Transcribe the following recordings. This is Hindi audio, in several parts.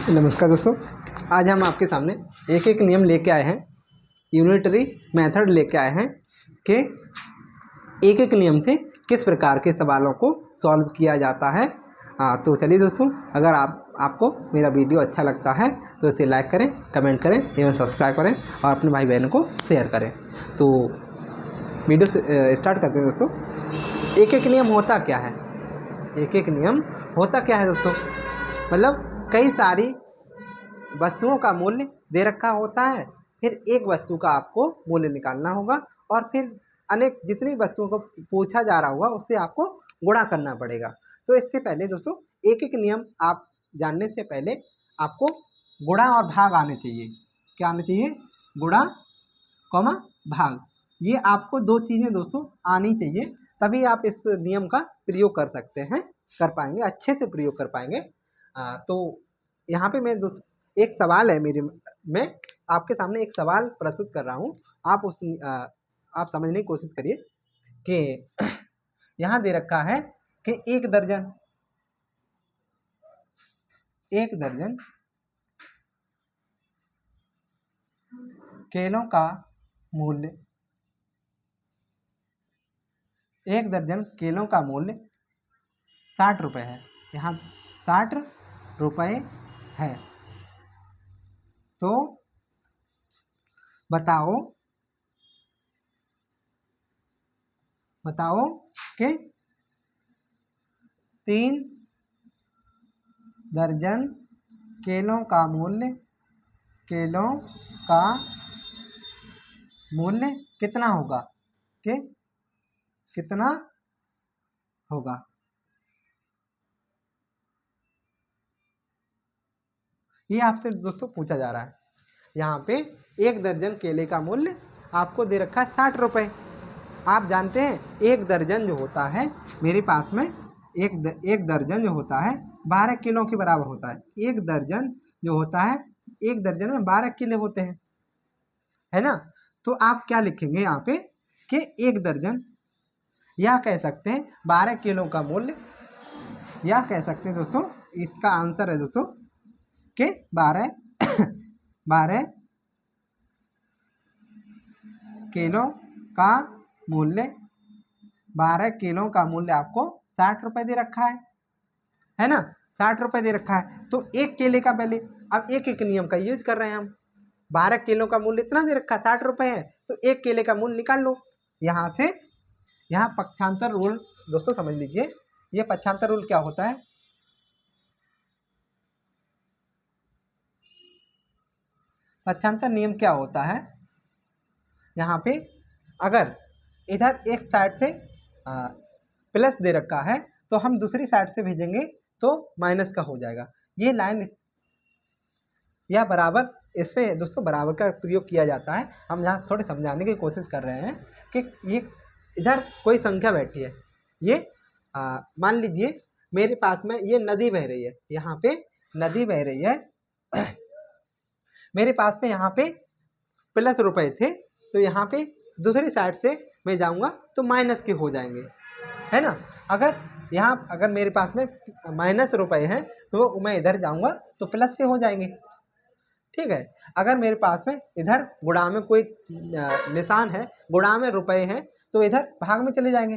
नमस्कार दोस्तों, आज हम आपके सामने एक एक नियम लेके आए हैं, यूनिटरी मेथड लेके आए हैं कि एक एक नियम से किस प्रकार के सवालों को सॉल्व किया जाता है। तो चलिए दोस्तों, अगर आपको मेरा वीडियो अच्छा लगता है तो इसे लाइक करें, कमेंट करें एवं सब्सक्राइब करें और अपने भाई बहनों को शेयर करें। तो वीडियो से स्टार्ट करते हैं दोस्तों। एक एक नियम होता क्या है? एक एक नियम होता क्या है दोस्तों? मतलब कई सारी वस्तुओं का मूल्य दे रखा होता है, फिर एक वस्तु का आपको मूल्य निकालना होगा और फिर अनेक जितनी वस्तुओं को पूछा जा रहा होगा उससे आपको गुणा करना पड़ेगा। तो इससे पहले दोस्तों, एक एक नियम आप जानने से पहले आपको गुणा और भाग आने चाहिए। क्या आने चाहिए? गुणा कॉमा भाग। ये आपको दो चीज़ें दोस्तों आनी चाहिए, तभी आप इस नियम का प्रयोग कर सकते हैं, कर पाएंगे, अच्छे से प्रयोग कर पाएंगे। तो यहाँ पे मैं दोस्तों एक सवाल है मेरे, मैं आपके सामने एक सवाल प्रस्तुत कर रहा हूँ। आप समझने की कोशिश करिए कि यहाँ दे रखा है कि एक दर्जन केलों का मूल्य, एक दर्जन केलों का मूल्य 60 रुपये है। यहाँ 60 रुपये है। तो बताओ कि 3 दर्जन केलों का मूल्य कितना होगा? कि कितना होगा? ये आपसे दोस्तों पूछा जा रहा है। यहाँ पे एक दर्जन केले का मूल्य आपको दे रखा है 60 रुपये। आप जानते हैं एक दर्जन जो होता है मेरे पास में एक दर्जन जो होता है 12 किलो के बराबर होता है। एक दर्जन जो होता है, एक दर्जन में 12 किलो होते हैं, है ना? तो आप क्या लिखेंगे यहाँ पे कि एक दर्जन, या कह सकते हैं 12 किलो का मूल्य, या कह सकते हैं दोस्तों इसका आंसर है दोस्तों कि 12 किलो का मूल्य, 12 किलो का मूल्य आपको 60 रुपये दे रखा है ना? 60 रुपये दे रखा है। तो एक केले का पहले, अब एक एक नियम का यूज कर रहे हैं हम। 12 किलो का मूल्य इतना दे रखा है, 60 रुपये है, तो एक केले का मूल्य निकाल लो। यहाँ से यहाँ पक्षांतर रूल दोस्तों समझ लीजिए। ये पक्षांतर रूल क्या होता है? पक्षांतर नियम क्या होता है? यहाँ पे अगर इधर एक साइड से प्लस दे रखा है तो हम दूसरी साइड से भेजेंगे तो माइनस का हो जाएगा। ये लाइन या बराबर, इस पे दोस्तों बराबर का प्रयोग किया जाता है। हम यहाँ थोड़े समझाने की कोशिश कर रहे हैं कि ये इधर कोई संख्या बैठी है, ये मान लीजिए मेरे पास में ये नदी बह रही है, यहाँ पे नदी बह रही है मेरे पास में यहाँ पे प्लस रुपए थे, तो यहाँ पे दूसरी साइड से मैं जाऊँगा तो माइनस के हो जाएंगे, है ना? अगर मेरे पास में माइनस रुपए हैं तो मैं इधर जाऊँगा तो प्लस के हो जाएंगे, ठीक है? अगर मेरे पास में इधर गुणा में कोई निशान है, गुणा में रुपए हैं, तो इधर भाग में चले जाएंगे,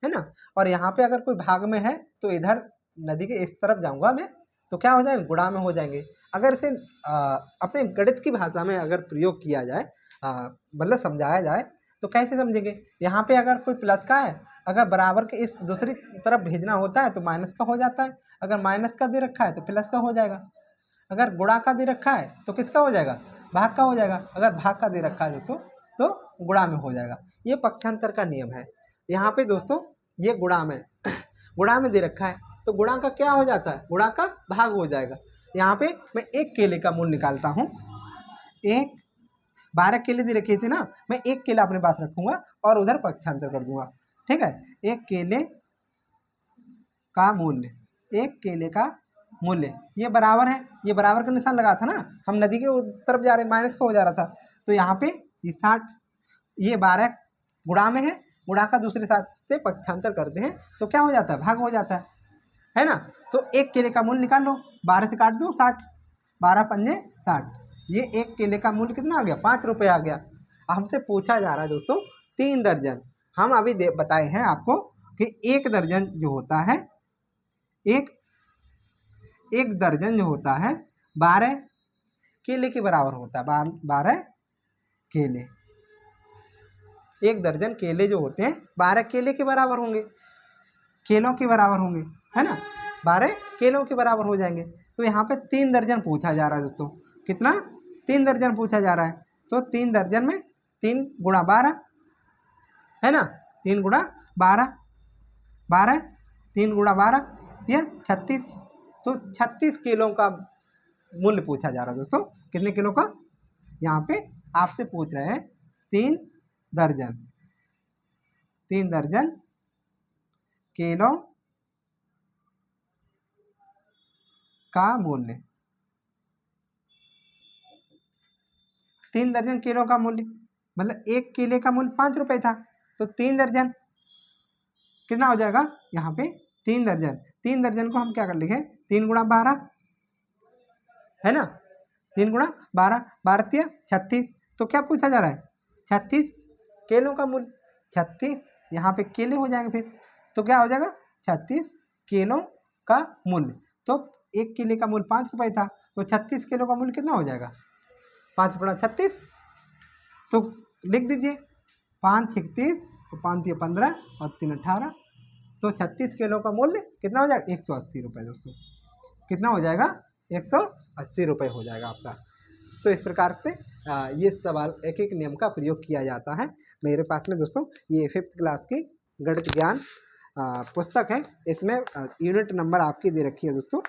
है ना? और यहाँ पे अगर कोई भाग में है तो इधर नदी के इस तरफ जाऊँगा मैं तो क्या हो जाएंगे? गुणा में हो जाएंगे। अगर इसे अपने गणित की भाषा में अगर प्रयोग किया जाए, मतलब समझाया जाए, तो कैसे समझेंगे? यहाँ पे अगर कोई प्लस का है, अगर बराबर के इस दूसरी तरफ भेजना होता है तो माइनस का हो जाता है, अगर माइनस का दे रखा है तो प्लस का हो जाएगा, अगर गुणा का दे रखा है तो किसका हो जाएगा? भाग का हो जाएगा, अगर भाग का दे रखा है तो गुणा में हो जाएगा। ये पक्षांतर का नियम है। यहाँ पे दोस्तों ये गुणा में दे रखा है तो गुणा का क्या हो जाता है? गुणा का भाग हो जाएगा। यहाँ पे मैं एक केले का मूल्य निकालता हूँ। 12 केले दे रखे थे ना, मैं एक केला अपने पास रखूंगा और उधर पक्षांतर कर दूंगा, ठीक है? एक केले का मूल्य ये बराबर है, ये बराबर का निशान लगा था ना, हम नदी के तरफ जा रहे, माइनस का हो जा रहा था, तो यहाँ पे ये 60, ये 12 गुणा में है, गुणा का दूसरे साथ से पक्षांतर करते हैं तो क्या हो जाता है, भाग हो जाता है ना। तो एक केले का मूल्य निकाल लो, 12 से काट दो 60, 12 पंजे 60, ये एक केले का मूल्य कितना आ गया, 5 रुपये आ गया। हमसे पूछा जा रहा है दोस्तों 3 दर्जन। हम अभी बताए हैं आपको कि एक दर्जन जो होता है, एक दर्जन जो होता है 12 केले के बराबर होता है। 12 केले, एक दर्जन केले जो होते हैं 12 केले के बराबर होंगे, केलों के बराबर होंगे, है ना, 12 केलों के बराबर हो जाएंगे। तो यहाँ पे 3 दर्जन पूछा जा रहा है दोस्तों, कितना, 3 दर्जन पूछा जा रहा है। तो 3 दर्जन में 3 गुणा 12, है ना, 3 गुणा 12, 12, 3 गुणा 12 यह 36। तो 36 किलो का मूल्य पूछा जा रहा है दोस्तों, कितने किलो का, यहाँ पे आपसे पूछ रहे हैं 3 दर्जन, 3 दर्जन किलो का मूल्य, 3 दर्जन किलो का मूल्य, मतलब एक केले का मूल्य 5 रुपये था, तो 3 दर्जन कितना हो जाएगा, यहाँ पे 3 दर्जन, 3 दर्जन को हम क्या कर लिखे, 3 गुणा 12, है ना, 3 गुणा 12, 12 36। तो क्या पूछा जा रहा है, 36 केलों का मूल्य, 36 यहाँ पे केले हो जाएंगे फिर, तो क्या हो जाएगा 36 किलो का मूल्य। तो एक केले का मूल्य 5 रुपये था, तो 36 किलो का मूल्य कितना हो जाएगा, 5 गुणा 36, तो लिख दीजिए 5 36, 5 15 और 3 18, तो 36 किलो का मूल्य कितना हो जाएगा, 180 रुपये दोस्तों, कितना हो जाएगा, 180 रुपये हो जाएगा आपका। तो इस प्रकार से ये सवाल एक एक नियम का प्रयोग किया जाता है। मेरे पास में दोस्तों ये 5th क्लास की गणित ज्ञान पुस्तक है, इसमें यूनिट नंबर आपकी दे रखी है दोस्तों,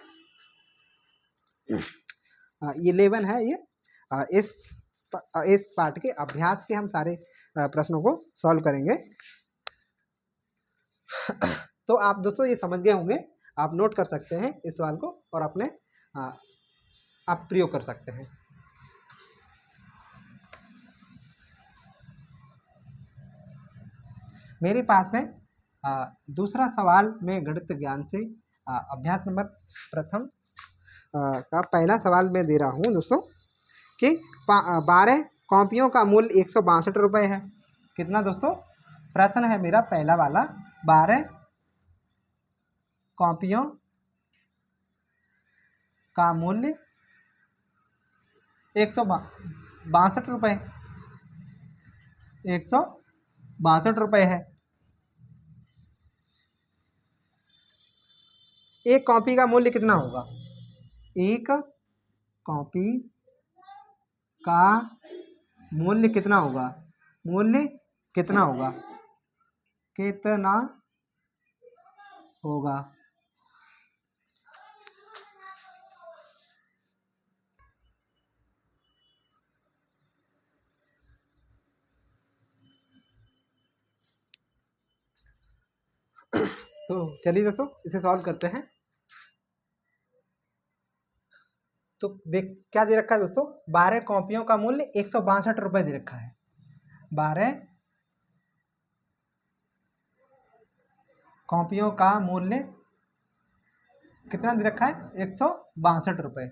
11 है ये। इस पाठ के अभ्यास के हम सारे प्रश्नों को सॉल्व करेंगे। तो आप दोस्तों ये समझ गए होंगे, आप नोट कर सकते हैं इस सवाल को और अपने आप प्रयोग कर सकते हैं। मेरे पास में दूसरा सवाल में गणित ज्ञान से अभ्यास नंबर प्रथम का पहला सवाल मैं दे रहा हूँ दोस्तों कि 12 कॉपियों का मूल्य 162 रुपये है। कितना दोस्तों, प्रश्न है मेरा पहला वाला, 12 कॉपियों का मूल्य 162 रुपये, 162 रुपये है। एक कॉपी का मूल्य कितना होगा, एक कॉपी का मूल्य कितना होगा, मूल्य कितना होगा, कितना होगा, तो चलिए दोस्तों इसे सॉल्व करते हैं। तो देख क्या दे रखा है दोस्तों, 12 कॉपियों का मूल्य 162 रुपये दे रखा है, 12 कॉपियों का मूल्य कितना दे रखा है, 162 रुपये,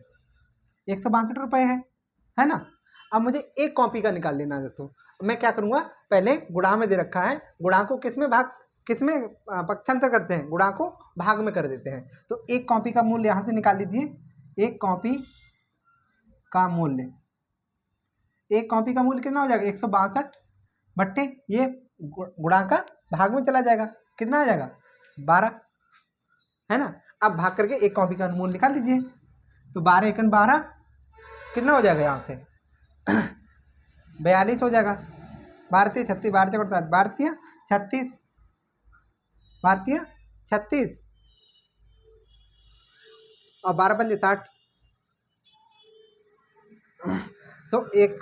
162 रुपये है ना। अब मुझे एक कॉपी का निकाल लेना है दोस्तों। मैं क्या करूँगा, पहले गुणा में दे रखा है, गुणा को किसमें पक्षांतर करते हैं, गुणा को भाग में कर देते हैं। तो एक कॉपी का मूल्य यहाँ से निकाल लीजिए, एक कॉपी का मूल्य, एक कॉपी का मूल्य कितना हो जाएगा, 162 बट्टे ये गुणा का भाग में चला जाएगा, कितना आ जाएगा 12, है ना। अब भाग करके एक कॉपी का मूल्य निकाल लीजिए, तो 12 एकन 12 कितना हो जाएगा, यहाँ से 42 हो जाएगा, 12 36, 12 चौक 48, 12 36, 12 36 और 12 पंजे 60। तो एक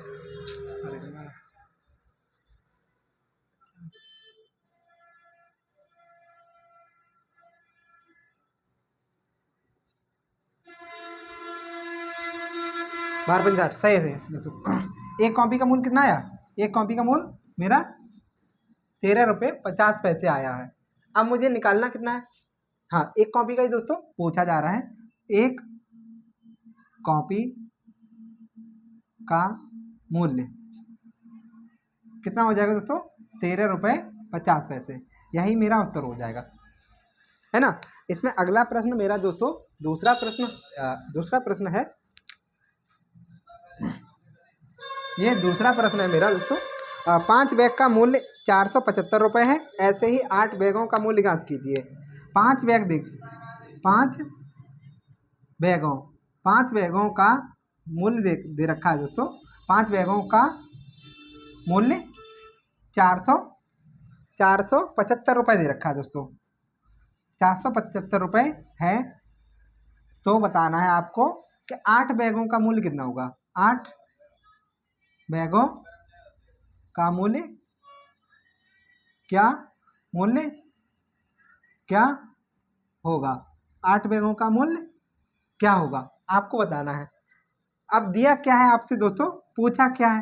12 पंजे 60 सही है दोस्तों। एक कॉपी का मूल्य कितना आया, एक कॉपी का मूल्य मेरा 13 रुपये 50 पैसे आया है। अब मुझे निकालना कितना है। हाँ, एक कॉपी का ही दोस्तों पूछा जा रहा है। एक कॉपी का मूल्य कितना हो जाएगा दोस्तों, 13 रुपये 50 पैसे। यही मेरा उत्तर हो जाएगा, है ना। इसमें अगला प्रश्न मेरा दोस्तों दूसरा प्रश्न है। ये दूसरा प्रश्न है मेरा दोस्तों। 5 बैग का मूल्य 475 रुपये है। ऐसे ही 8 बैगों का मूल्य ज्ञात कीजिए। 5 बैगों का मूल्य दे रखा है दोस्तों। 5 बैगों का मूल्य 475 रुपये दे रखा है दोस्तों। 475 रुपये है। तो बताना है आपको कि 8 बैगों का मूल्य कितना होगा। 8 बैगों का मूल्य क्या होगा। 8 बैगों का मूल्य क्या होगा आपको बताना है। अब दिया क्या है आपसे दोस्तों, पूछा क्या है।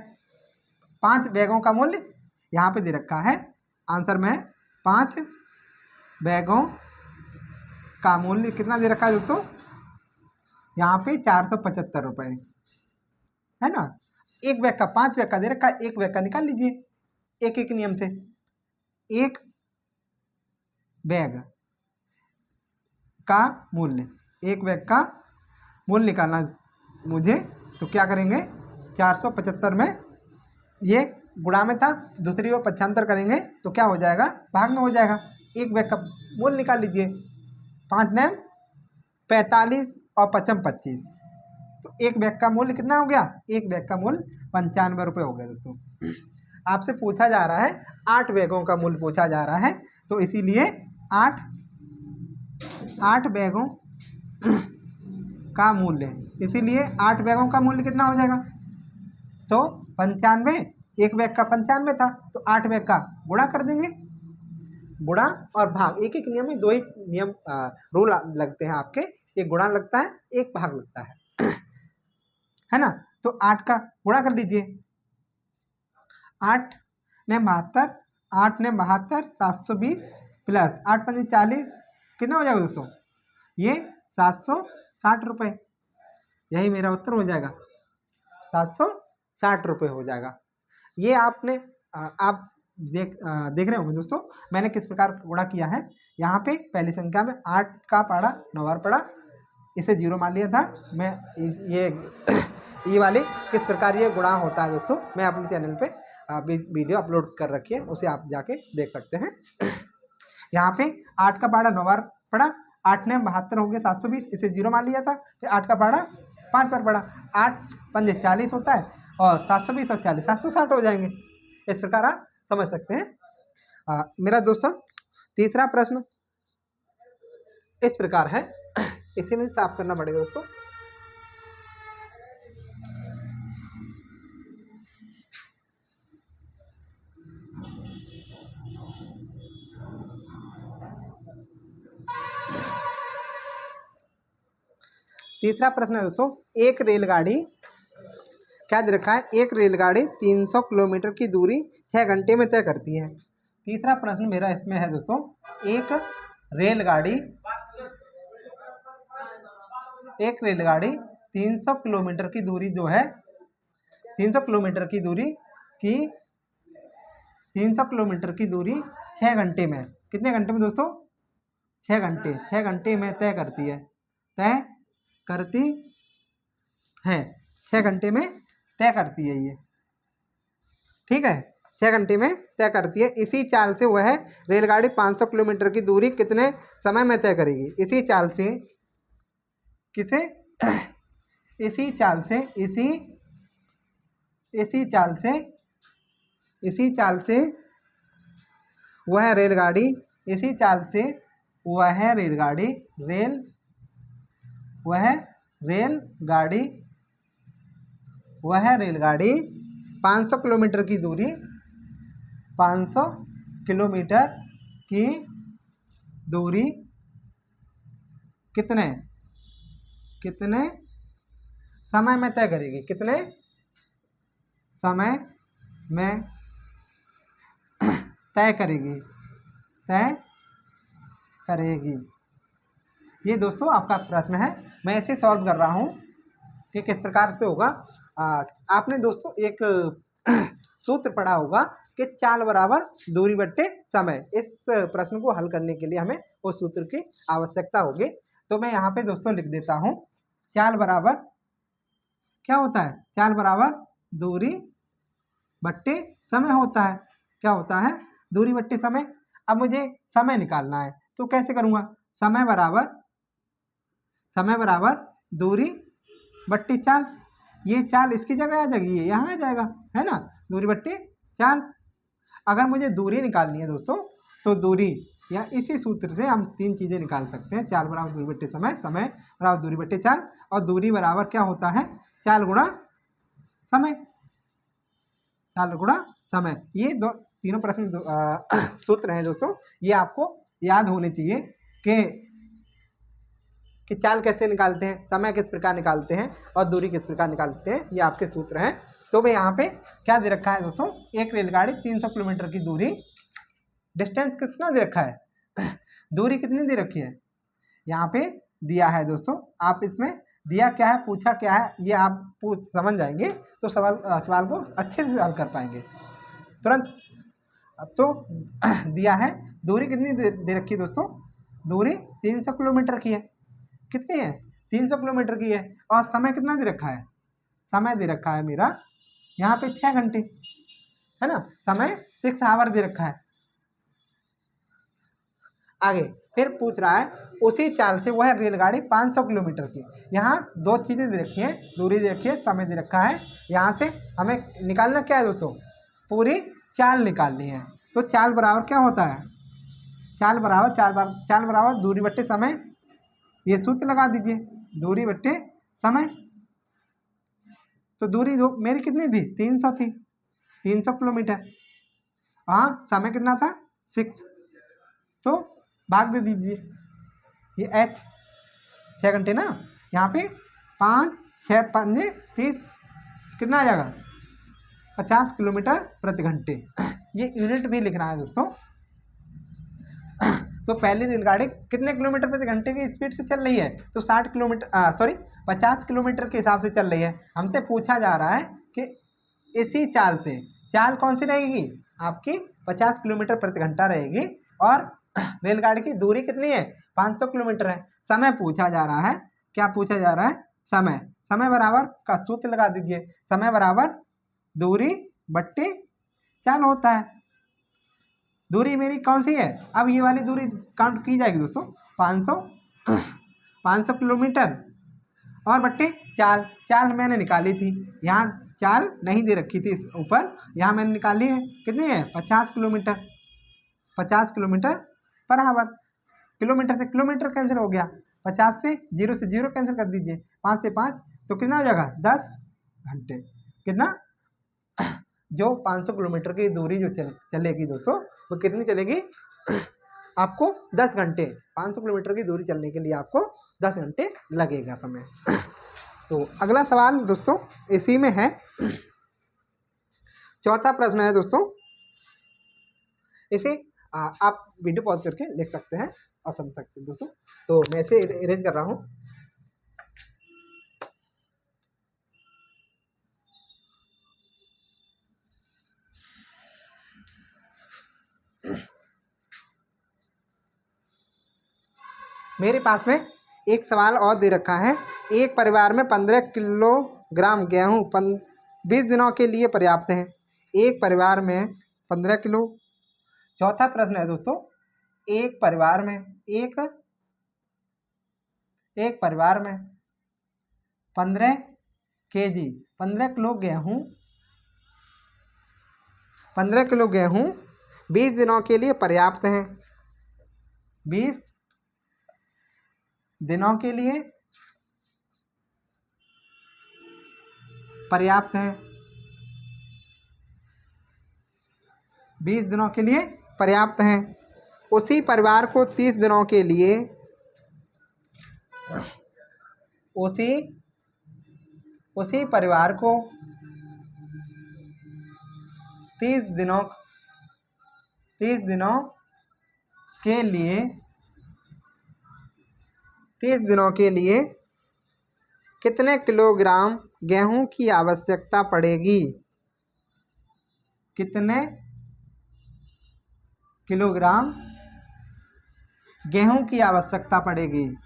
5 बैगों का मूल्य यहाँ पे दे रखा है आंसर में। 5 बैगों का मूल्य कितना दे रखा है दोस्तों, यहाँ पे 475 रुपये, है ना। एक बैग का 5 बैग का दे रखा है, एक बैग का निकाल लीजिए एक एक नियम से। एक बैग का मूल्य, एक बैग का मूल्य निकालना मुझे, तो क्या करेंगे 475 में ये गुणा में था, दूसरी ओर पक्षांतर करेंगे तो क्या हो जाएगा, भाग में हो जाएगा। एक बैग का मूल्य निकाल लीजिए। 5 ने 45 और 55 25, तो एक बैग का मूल्य कितना हो गया, एक बैग का मूल्य 95 रुपये हो गया दोस्तों। आपसे पूछा जा रहा है 8 बैगों का मूल्य पूछा जा रहा है, तो इसीलिए 8 बैगों का मूल्य, इसीलिए 8 बैगों का मूल्य कितना हो जाएगा, तो 95, एक बैग का 95 था, तो 8 बैग का गुणा कर देंगे। गुणा और भाग, एक एक नियम में 2 ही नियम रूल लगते हैं आपके, एक गुणा लगता है एक भाग लगता है ना। तो 8 का गुणा कर लीजिए। 8 ने 72 720 प्लस 8 पंजे 40, कितना हो जाएगा दोस्तों, ये 760 रुपये। यही मेरा उत्तर हो जाएगा, 760 रुपये हो जाएगा। ये आपने आप देख रहे होंगे दोस्तों मैंने किस प्रकार गुणा किया है। यहाँ पे पहली संख्या में 8 का पढ़ा 9 बार पढ़ा, इसे 0 मान लिया था मैं। ये वाले किस प्रकार ये गुणा होता है दोस्तों, मैं अपने चैनल पे वीडियो अपलोड कर रखी है, उसे आप जाके देख सकते हैं। यहाँ पे 8 का पढ़ा 9 बार पढ़ा, 8 ने 72 हो गए 720, इसे 0 मान लिया था। फिर 8 का पढ़ा 5 बार पढ़ा, 8 पंजे 40 होता है, और 720 और 40 760 हो जाएंगे। इस प्रकार आप समझ सकते हैं। मेरा दोस्तों तीसरा प्रश्न इस प्रकार है, इसे मुझे साफ करना पड़ेगा दोस्तों। तीसरा प्रश्न है दोस्तों, एक रेलगाड़ी, क्या दे रखा है, एक रेलगाड़ी 300 किलोमीटर की दूरी 6 घंटे में तय करती है। तीसरा प्रश्न मेरा इसमें है दोस्तों, एक रेलगाड़ी 300 किलोमीटर की दूरी जो है, 300 किलोमीटर की दूरी 6 घंटे में, कितने घंटे में दोस्तों, 6 घंटे में तय करती है, 6 घंटे में तय करती है ये, ठीक है, 6 घंटे में तय करती है। इसी चाल से वह रेलगाड़ी 500 किलोमीटर की दूरी कितने समय में तय करेगी। इसी चाल से वह रेलगाड़ी 500 किलोमीटर की दूरी 500 किलोमीटर की दूरी कितने समय में तय करेगी, कितने समय में तय करेगी, तय करेगी। ये दोस्तों आपका प्रश्न है, मैं इसे सॉल्व कर रहा हूँ कि किस प्रकार से होगा। आपने दोस्तों एक सूत्र पढ़ा होगा कि चाल बराबर दूरी बट्टे समय। इस प्रश्न को हल करने के लिए हमें उस सूत्र की आवश्यकता होगी। तो मैं यहाँ पे दोस्तों लिख देता हूँ, चाल बराबर क्या होता है, चाल बराबर दूरी बट्टे समय होता है। क्या होता है, दूरी बट्टे समय। अब मुझे समय निकालना है तो कैसे करूँगा, समय बराबर दूरी बट्टे चाल। ये चाल इसकी जगह आ जाएगी, ये यहाँ आ जाएगा, है ना, दूरी बट्टे चाल। अगर मुझे दूरी निकालनी है दोस्तों तो दूरी या इसी सूत्र से हम तीन चीज़ें निकाल सकते हैं, चाल बराबर दूरी बट्टे समय, समय बराबर दूरी बट्टे चाल, और दूरी बराबर क्या होता है, चाल गुणा समय, चाल गुणा समय। ये तीनों प्रश्न सूत्र हैं दोस्तों, ये आपको याद होने चाहिए कि चाल कैसे निकालते हैं, समय किस प्रकार निकालते हैं और दूरी किस प्रकार निकालते हैं, ये आपके सूत्र हैं। तो मैं यहाँ पे क्या दे रखा है दोस्तों, एक रेलगाड़ी 300 किलोमीटर की दूरी, डिस्टेंस कितना दे रखा है, दूरी कितनी दे रखी है, यहाँ पे दिया है दोस्तों। आप इसमें दिया क्या है, पूछा क्या है, ये आप समझ जाएंगे तो सवाल को अच्छे से हल कर पाएंगे तुरंत। तो दिया है दूरी कितनी दे रखी है दोस्तों, दूरी 300 किलोमीटर की है। कितनी है, 300 किलोमीटर की है। और समय कितना दे रखा है, समय दे रखा है मेरा यहाँ पे 6 घंटे, है ना, समय 6 आवर दे रखा है। आगे फिर पूछ रहा है उसी चाल से वह रेलगाड़ी 500 किलोमीटर की। यहाँ दो चीज़ें दे रखी हैं, दूरी दे रखी है, समय दे रखा है। यहाँ से हमें निकालना क्या है दोस्तों, पूरी चाल निकालनी है। तो चाल बराबर क्या होता है, चाल बराबर दूरी बट्टे समय। ये सूत्र लगा दीजिए, दूरी बट्टे समय। तो दूरी मेरी कितनी थी, 300 थी, 300 किलोमीटर। हाँ, समय कितना था, 6, तो भाग दे दीजिए, ये h 6 घंटे ना, यहाँ पे 5 6 5 30, कितना आ जाएगा, 50 किलोमीटर प्रति घंटे। ये यूनिट भी लिखना है दोस्तों। तो पहली रेलगाड़ी कितने किलोमीटर प्रति घंटे की स्पीड से चल रही है, तो 60 किलोमीटर 50 किलोमीटर के हिसाब से चल रही है। हमसे पूछा जा रहा है कि इसी चाल से, चाल कौन सी रहेगी आपकी, 50 किलोमीटर प्रति घंटा रहेगी, और रेलगाड़ी की दूरी कितनी है, 500 किलोमीटर है। समय पूछा जा रहा है, क्या पूछा जा रहा है, समय। समय बराबर का सूत्र लगा दीजिए, समय बराबर दूरी बट्टे चाल होता है। दूरी मेरी कौन सी है, अब ये वाली दूरी काउंट की जाएगी दोस्तों, 500 किलोमीटर और बट्टे चाल। चाल मैंने निकाली थी, यहाँ चाल नहीं दे रखी थी ऊपर, यहाँ मैंने निकाली है, कितनी है, 50 kilometre, 50 kilometre per hour. Kilometre से किलोमीटर कैंसिल हो गया, 50 से 0 कैंसिल कर दीजिए, 5 से 5, तो कितना हो जाएगा, 10 घंटे। कितना, जो 500 किलोमीटर की दूरी जो चलेगी दोस्तों, वो कितनी चलेगी, आपको 10 घंटे, 500 किलोमीटर की दूरी चलने के लिए आपको 10 घंटे लगेगा समय। तो अगला सवाल दोस्तों इसी में है, चौथा प्रश्न है दोस्तों। इसे आप वीडियो पॉज करके लिख सकते हैं और समझ सकते हैं दोस्तों। तो मैं इसे इरेज कर रहा हूँ। मेरे पास में एक सवाल और दे रखा है, एक परिवार में 15 किलोग्राम गेहूँ 20 दिनों के लिए पर्याप्त है। एक परिवार में 15 किलो। चौथा प्रश्न है दोस्तों, एक परिवार में 15 केजी 15 किलो गेहूँ 20 दिनों के लिए पर्याप्त हैं। 20 दिनों के लिए पर्याप्त है, 20 दिनों के लिए पर्याप्त हैं। उसी परिवार को 30 दिनों के लिए, उसी परिवार को 30 दिनों 30 दिनों के लिए 30 दिनों के लिए कितने किलोग्राम गेहूं की आवश्यकता पड़ेगी? कितने किलोग्राम गेहूं की आवश्यकता पड़ेगी?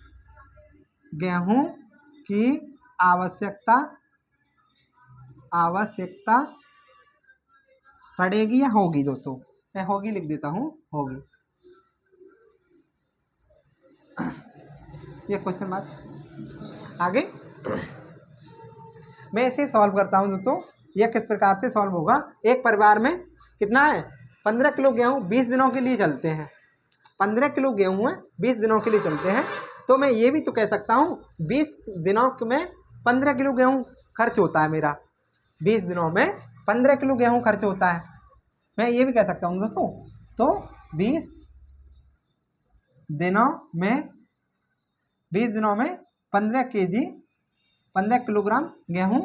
गेहूं की आवश्यकता पड़ेगी या होगी? दोस्तों मैं होगी लिख देता हूँ, होगी। ये क्वेश्चन मार्क। आगे मैं इसे सॉल्व करता हूँ दोस्तों। यह किस प्रकार से सॉल्व होगा? एक परिवार में कितना है? 15 किलो गेहूँ 20 दिनों के लिए चलते हैं। 15 किलो गेहूँ है 20 दिनों के लिए चलते हैं। तो मैं ये भी तो कह सकता हूँ 20 दिनों में 15 किलो गेहूँ खर्च होता है मेरा। 20 दिनों में 15 किलो गेहूँ खर्च होता है। मैं ये भी कह सकता हूँ दोस्तों, तो 20 दिनों में 15 केजी 15 किलोग्राम गेहूं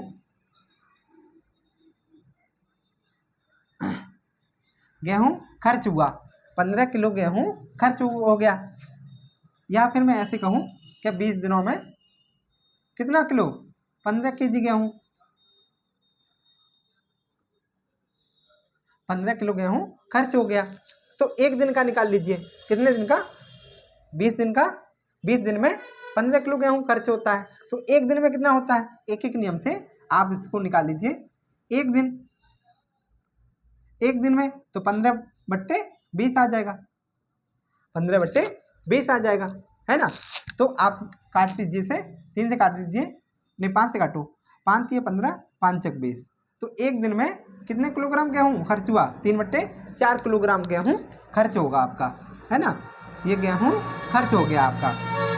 खर्च हुआ। 15 किलो गेहूं खर्च हो गया। या फिर मैं ऐसे कहूं कि 20 दिनों में कितना किलो? 15 केजी गेहूं, 15 किलो गेहूं खर्च हो गया। तो एक दिन का निकाल लीजिए। कितने दिन का? 20 दिन का। 20 दिन में 15 किलो गेहूं खर्च होता है। तो एक दिन में कितना होता है? एक एक नियम से आप इसको निकाल लीजिए। एक दिन में तो 15/20 आ जाएगा। 15/20 आ जाएगा, है ना? तो आप काट लीजिए इसे। 3 से काट दीजिए, नहीं 5 से काटो। 5 या 15, 5 × 20। तो एक दिन में कितने किलोग्राम गेहूँ खर्च हुआ? 3/4 किलोग्राम गेहूँ खर्च होगा आपका, है ना? ये गेहूँ खर्च हो गया आपका।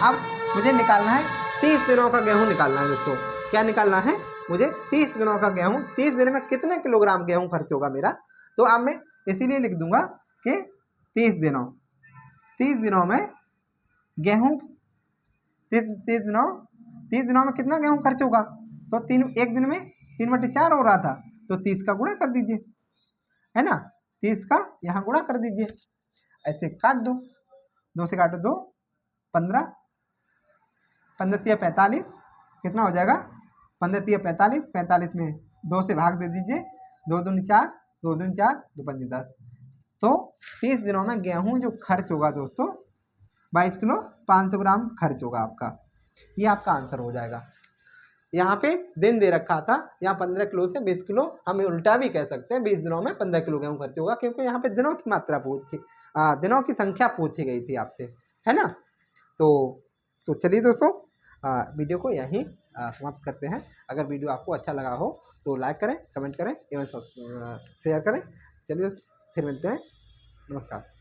अब मुझे निकालना है 30 दिनों का गेहूँ निकालना है दोस्तों। क्या निकालना है? मुझे 30 दिनों का गेहूँ। 30 दिन में कितने किलोग्राम गेहूँ खर्च होगा मेरा? तो अब मैं इसीलिए लिख दूंगा कि 30 दिनों में गेहूँ 30 दिनों में कितना गेहूँ खर्च होगा? तो एक दिन में 3/4 हो रहा था, तो 30 का गुणा कर दीजिए, है ना? 30 का यहाँ गुणा कर दीजिए। ऐसे काट दो, 2 से काटो 2, 15, 15 × 45 कितना हो जाएगा? 15 × 45, 45 में 2 से भाग दे दीजिए। 2 दूनी 4, 2 दूनी 4, 2 पंजे 10। तो 30 दिनों में गेहूं जो खर्च होगा दोस्तों 22 किलो 500 ग्राम खर्च होगा आपका। ये आपका आंसर हो जाएगा। यहाँ पे दिन दे रखा था, यहाँ 15 किलो से 20 किलो, हम उल्टा भी कह सकते हैं 20 दिनों में 15 किलो गेहूँ खर्च होगा, क्योंकि यहाँ पे दिनों की मात्रा दिनों की संख्या पूछी गई थी आपसे, है ना? तो चलिए दोस्तों, वीडियो को यहीं समाप्त करते हैं। अगर वीडियो आपको अच्छा लगा हो तो लाइक करें, कमेंट करें एवं शेयर करें। चलिए फिर मिलते हैं। नमस्कार।